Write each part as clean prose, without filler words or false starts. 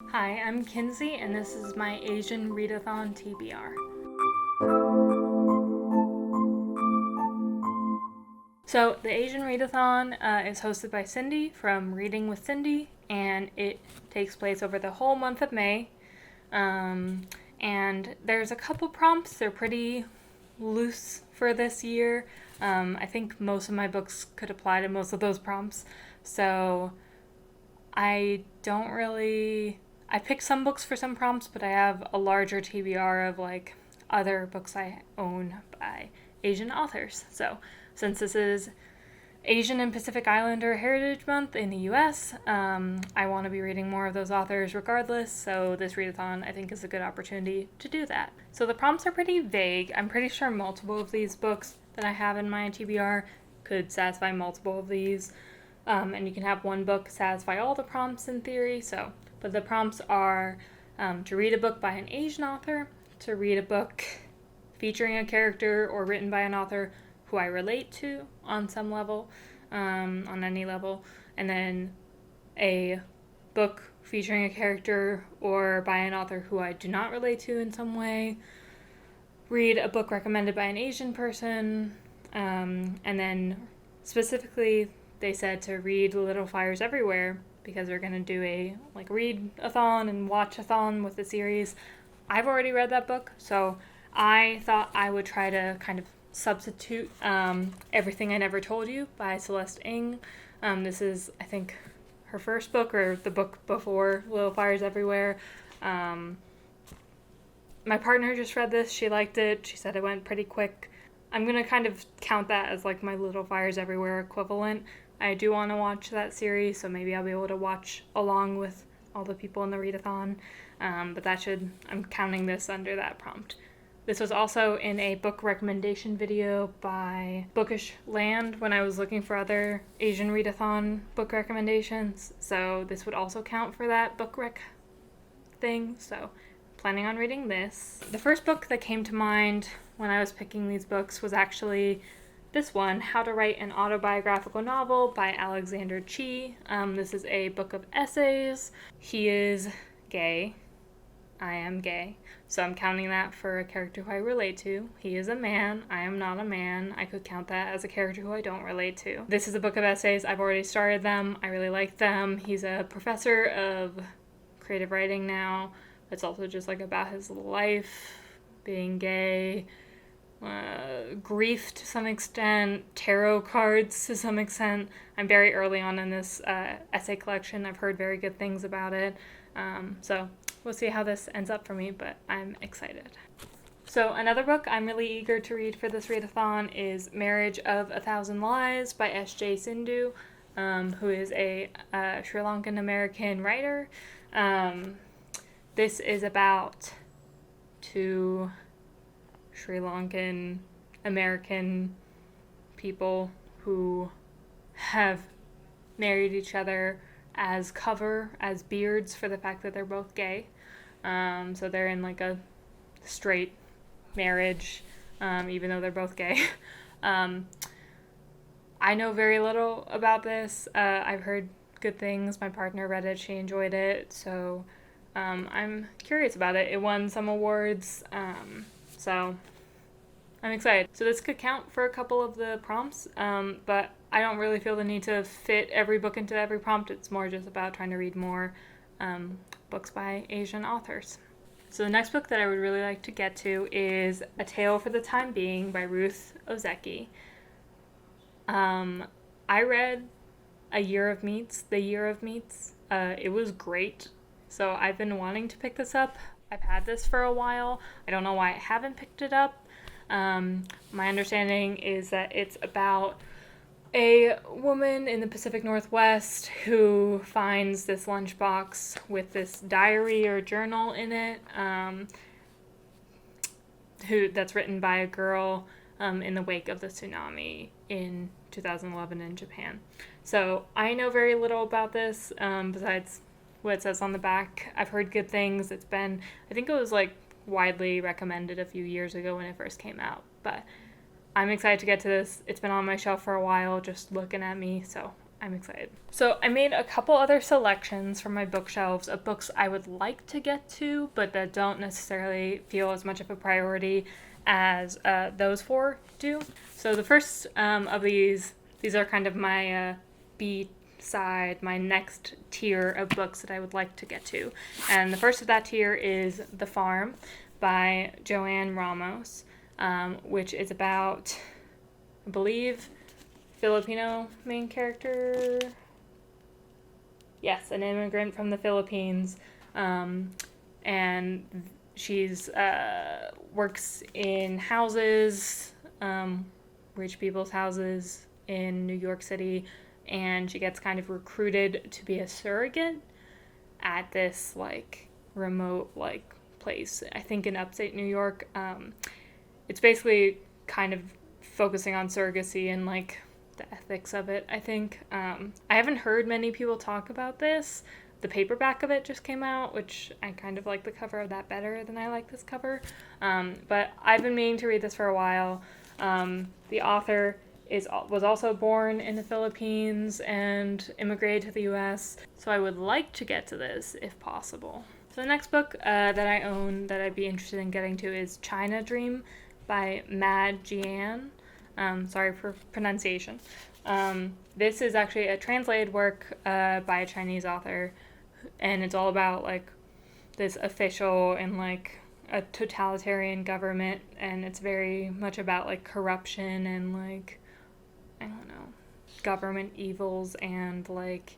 Hi, I'm Kinsey, and this is my Asian Readathon TBR. So, the Asian Readathon is hosted by Cindy from Reading with Cindy, and it takes place over the whole month of May. And there's a couple prompts, they're pretty loose for this year. I think most of my books could apply to most of those prompts. So, I don't really. I picked some books for some prompts, but I have a larger TBR of like other books I own by Asian authors. So, since this is Asian and Pacific Islander Heritage Month in the US, I want to be reading more of those authors regardless, so this readathon I think is a good opportunity to do that. So the prompts are pretty vague. I'm pretty sure multiple of these books that I have in my TBR could satisfy multiple of these, and you can have one book satisfy all the prompts in theory, but the prompts are to read a book by an Asian author, to read a book featuring a character or written by an author who I relate to on some level, on any level, and then a book featuring a character or by an author who I do not relate to in some way, read a book recommended by an Asian person, and then specifically they said to read Little Fires Everywhere because they're going to do a read-a-thon and watch-a-thon with the series. I've already read that book, so I thought I would try to kind of substitute Everything I Never Told You by Celeste. This is, I think, her first book or the book before Little Fires Everywhere. My partner just read this. She liked it. She said it went pretty quick. I'm going to kind of count that as like my Little Fires Everywhere equivalent. I do want to watch that series, so maybe I'll be able to watch along with all the people in the readathon. But I'm counting this under that prompt. This was also in a book recommendation video by Bookish Land when I was looking for other Asian readathon book recommendations. So this would also count for that book rec thing. So planning on reading this. The first book that came to mind when I was picking these books was actually this one, How to Write an Autobiographical Novel by Alexander Chee. This is a book of essays. He is gay. I am gay, so I'm counting that for a character who I relate to. He is a man. I am not a man. I could count that as a character who I don't relate to. This is a book of essays. I've already started them. I really like them. He's a professor of creative writing now. It's also just like about his life, being gay, grief to some extent, tarot cards to some extent. I'm very early on in this essay collection. I've heard very good things about it. So we'll see how this ends up for me, but I'm excited. So another book I'm really eager to read for this readathon is Marriage of a Thousand Lies by S.J. Sindhu, who is a Sri Lankan American writer. This is about two Sri Lankan American people who have married each other as beards for the fact that they're both gay. So they're in like a straight marriage, even though they're both gay. I know very little about this. I've heard good things. My partner read it. She enjoyed it. So I'm curious about it. It won some awards. So I'm excited. So this could count for a couple of the prompts, but I don't really feel the need to fit every book into every prompt. It's more just about trying to read more books by Asian authors. So the next book that I would really like to get to is A Tale for the Time Being by Ruth Ozeki. I read The Year of Meats. It was great. So I've been wanting to pick this up. I've had this for a while. I don't know why I haven't picked it up. My understanding is that it's about a woman in the Pacific Northwest who finds this lunchbox with this diary or journal in it, that's written by a girl in the wake of the tsunami in 2011 in Japan. So I know very little about this besides what it says on the back. I've heard good things. I think it was like widely recommended a few years ago when it first came out, but I'm excited to get to this. It's been on my shelf for a while, just looking at me, so I'm excited. So I made a couple other selections from my bookshelves of books I would like to get to, but that don't necessarily feel as much of a priority as those four do. So the first of these are kind of my B side, my next tier of books that I would like to get to. And the first of that tier is The Farm by Joanne Ramos, which is about, I believe, Filipino main character. Yes, an immigrant from the Philippines, and she's works in houses, rich people's houses in New York City, and she gets kind of recruited to be a surrogate at this like remote like place, I think in upstate New York. It's basically kind of focusing on surrogacy and like the ethics of it, I think. I haven't heard many people talk about this. The paperback of it just came out, which I kind of like the cover of that better than I like this cover. But I've been meaning to read this for a while. The author was also born in the Philippines and immigrated to the US, so I would like to get to this if possible. So the next book that I own that I'd be interested in getting to is China Dream by Mad Jian. Sorry for pronunciation. This is actually a translated work by a Chinese author, and it's all about like this official and like a totalitarian government, and it's very much about like corruption and like, I don't know, government evils and like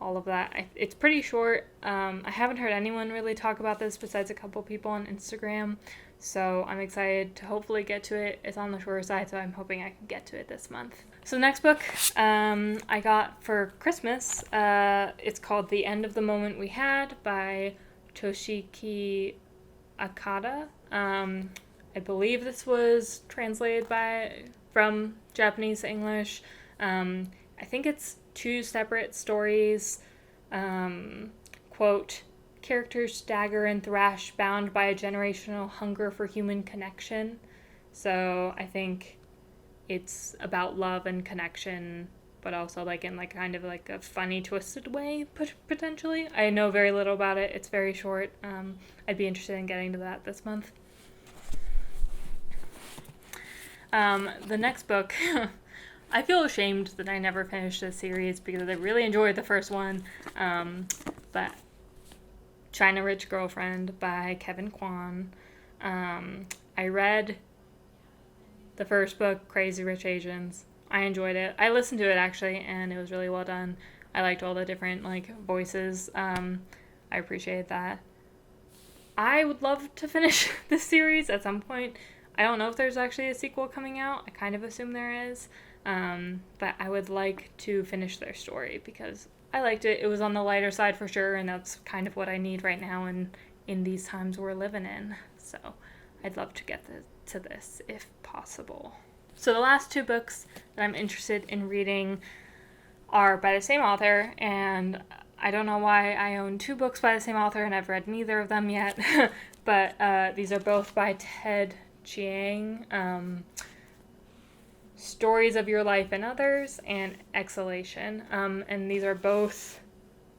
all of that. It's pretty short. I haven't heard anyone really talk about this besides a couple people on Instagram. So I'm excited to hopefully get to it. It's on the shorter side, so I'm hoping I can get to it this month. So the next book I got for Christmas, it's called The End of the Moment We Had by Toshiki Akada. I believe this was translated from Japanese to English. I think it's 2 separate stories. Quote, characters stagger and thrash, bound by a generational hunger for human connection. So I think it's about love and connection, but also like in like kind of like a funny, twisted way, potentially. I know very little about it. It's very short. I'd be interested in getting to that this month. The next book, I feel ashamed that I never finished this series because I really enjoyed the first one, but China Rich Girlfriend by Kevin Kwan. I read the first book, Crazy Rich Asians. I enjoyed it. I listened to it actually, and it was really well done. I liked all the different like voices. I appreciated that. I would love to finish this series at some point. I don't know if there's actually a sequel coming out. I kind of assume there is. But I would like to finish their story because I liked it. It was on the lighter side for sure, and that's kind of what I need right now in these times we're living in. So I'd love to get to this if possible. So the last 2 books that I'm interested in reading are by the same author, and I don't know why I own 2 books by the same author and I've read neither of them yet, but these are both by Ted Chiang. Stories of Your Life and Others and Exhalation. And these are both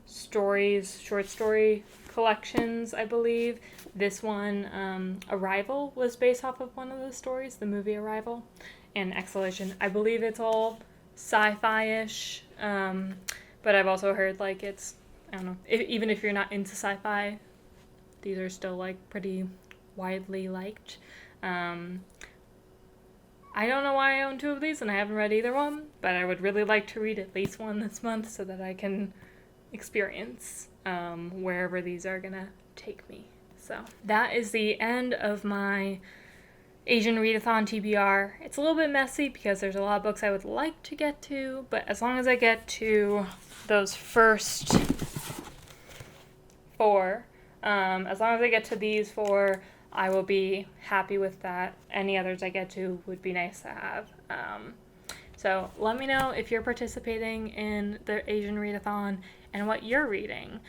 short story collections, I believe. This one, Arrival, was based off of one of the stories, the movie Arrival. And Exhalation, I believe it's all sci-fi-ish, but I've also heard like it's, I don't know, even if you're not into sci-fi, these are still like pretty widely liked. I don't know why I own 2 of these and I haven't read either one, but I would really like to read at least one this month so that I can experience wherever these are gonna take me. So that is the end of my Asian Readathon TBR. It's a little bit messy because there's a lot of books I would like to get to, but as long as I get to those first 4, as long as I get to these 4, I will be happy with that. Any others I get to would be nice to have. So let me know if you're participating in the Asian Readathon and what you're reading.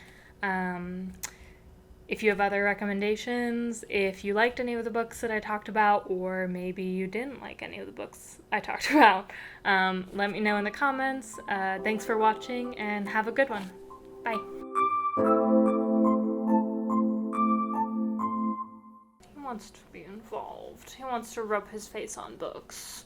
if you have other recommendations, if you liked any of the books that I talked about, or maybe you didn't like any of the books I talked about, let me know in the comments. Thanks for watching, and have a good one. Bye. He wants to be involved. He wants to rub his face on books.